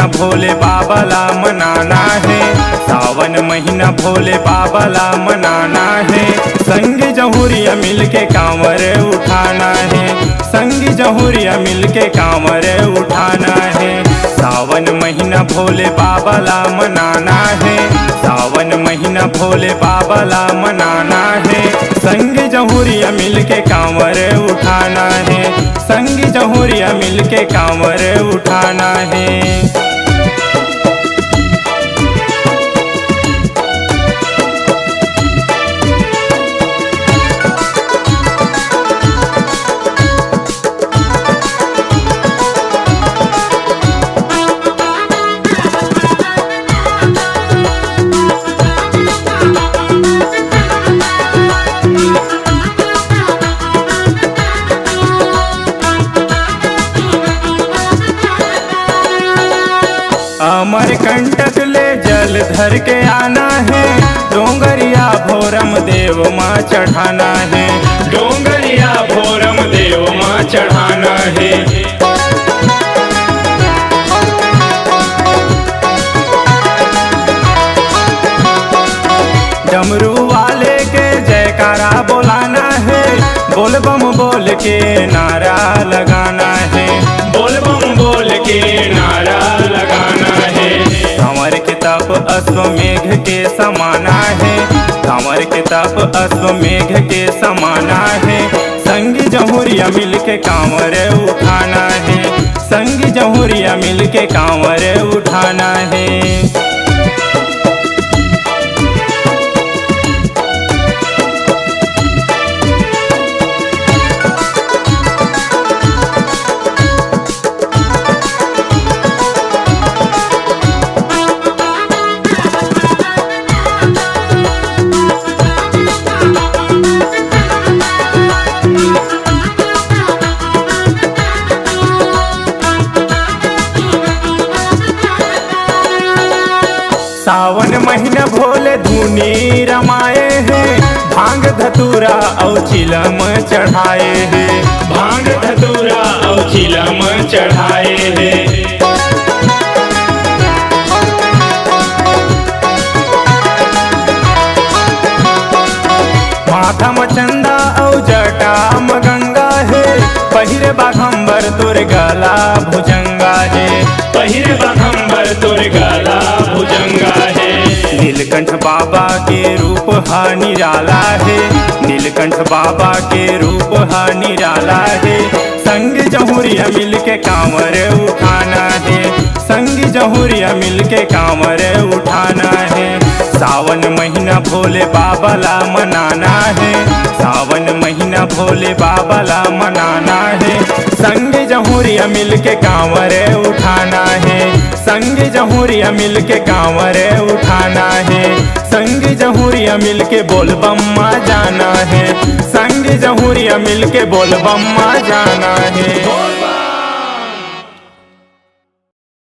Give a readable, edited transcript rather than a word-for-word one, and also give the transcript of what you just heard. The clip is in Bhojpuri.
महीना भोले बाबा ला मनाना है, सावन महीना भोले बाबा ला मनाना है। संग जहुरिया मिल के कांवर उठाना है, संग जहुरिया मिल के कांवर उठाना है। सावन महीना भोले बाबा ला मनाना है, सावन महीना भोले बाबा ला मनाना है। संग जहुरिया मिल के कांवर उठाना है, संग जहुरिया मिल के कांवर उठाना है। अमर कंटक ले जल धर के आना है, डोंगरिया भोरम देव माँ चढ़ाना है, डोंगरिया भोरम देव माँ चढ़ाना है। डमरू वाले के जयकारा बोलाना है, बोल बम बोल के नारा लगाना है, बोल बम बोल के नारा लगाना है। कंवर के तप अश्वमेघ के समाना है, कंवर के तप अश्वमेघ के समाना है। संग जहुरिया मिल के कांवर उठाना है, संग जहुरिया मिल के कांवर उठाना है। सावन महीना भोले धुनी रमाए हैं, भांग धतूरा और चिलम चढ़ाए हैं, भांग धतूरा और चिलम चढ़ाए हैं। माथा में चंदा और जटा में गंगा है, पहिरे बाघंबर तोर गला भुजंगा है, पहिरे बाघंबर तोर गला भुजंगा है। नीलकंठ बाबा के रूप हा निराला है, नीलकंठ बाबा के रूप हा निराला है। संग जहुरिया मिल के कांवर उठाना है, संग जहुरिया मिल के कांवर उठाना है। सावन महीना भोले बाबा ला मनाना है, सावन महीना भोले बाबा ला मनाना है। संग जहुरिया मिल के कांवर उठाना है, संग जहुरिया मिल के कांवर उठाना है। संग जहुरिया मिल के बोल बम्मा जाना है, संग जहुरिया मिल के बोल बम्मा जाना है।